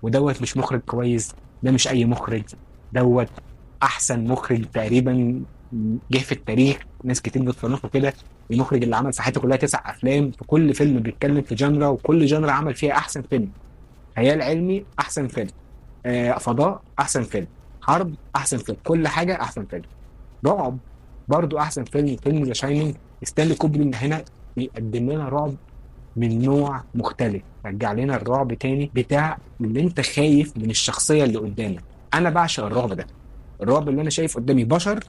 ودوت مش مخرج كويس، ده مش اي مخرج، دوت احسن مخرج تقريبا جه في التاريخ. ناس كتير بتصنفه كده المخرج اللي عمل في حياته كلها 9 افلام، في كل فيلم بيتكلم في جنرا، وكل جنرا عمل فيها احسن فيلم. خيال علمي احسن فيلم، فضاء احسن فيلم، حرب احسن فيلم، كل حاجه احسن فيلم. رعب برضو احسن فيلم، فيلم ذا شاينينج. ستانلي كوبري هنا بيقدم لنا رعب من نوع مختلف، رجع لنا الرعب تاني بتاع اللي انت خايف من الشخصيه اللي قدامك. انا بعشق الرعب ده، الرعب اللي انا شايف قدامي بشر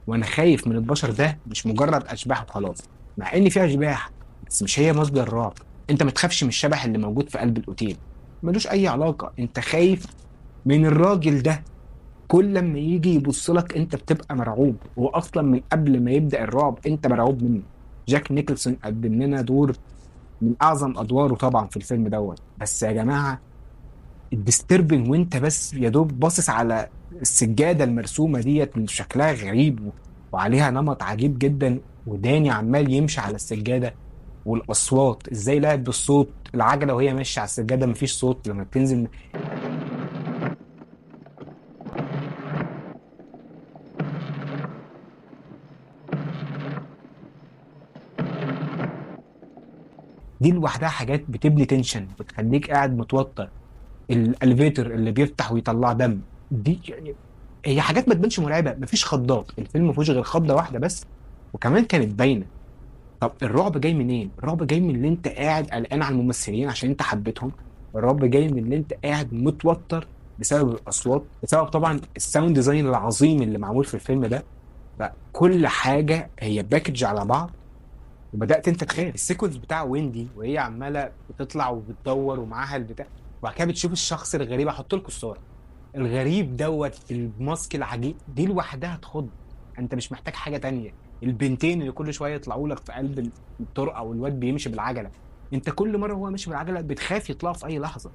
وانا خايف من البشر، ده مش مجرد اشباح وخلاص. مع ان في اشباح، بس مش هي مصدر الرعب. انت ما تخافش من الشبح اللي موجود في قلب الاوتيل، ملوش اي علاقه. انت خايف من الراجل ده، كل لما يجي يبص لك انت بتبقى مرعوب. هو اصلا من قبل ما يبدا الرعب انت مرعوب منه. جاك نيكلسون قدم لنا دور من اعظم ادواره طبعا في الفيلم دوت. بس يا جماعه الديستربنج، وانت بس يا دوب باصص على السجاده المرسومه ديت اللي شكلها غريب وعليها نمط عجيب جدا، وداني عمال يمشي على السجاده، والاصوات ازاي لعب بالصوت، العجله وهي ماشيه على السجاده مفيش صوت لما بتنزل. دي لوحدها حاجات بتبني تنشن، بتخليك قاعد متوتر. الاليفيتور اللي بيفتح ويطلع دم، دي يعني هي حاجات ما تبانش مرعبه، مفيش خضات، الفيلم ما فيهوش غير خضه واحده بس، وكمان كانت باينه. طب الرعب جاي منين؟ الرعب جاي من اللي انت قاعد قلقان على الممثلين عشان انت حبيتهم. الرعب جاي من اللي انت قاعد متوتر بسبب الاصوات، بسبب طبعا الساوند ديزاين العظيم اللي معمول في الفيلم ده. فكل حاجه هي باكج على بعض، وبدات انت تخاف. السيكونس بتاع ويندي وهي عماله بتطلع وبتدور ومعاها البتاع، وبعد كده بتشوف الشخص الغريب. احط لكم الصوره، الغريب دوت الماسك العجيب، دي لوحدها تخض. انت مش محتاج حاجه تانية. البنتين اللي كل شويه يطلعوا لك في قلب الطرقه، والواد بيمشي بالعجله، انت كل مره هو ماشي بالعجله بتخاف يطلعوا في اي لحظه.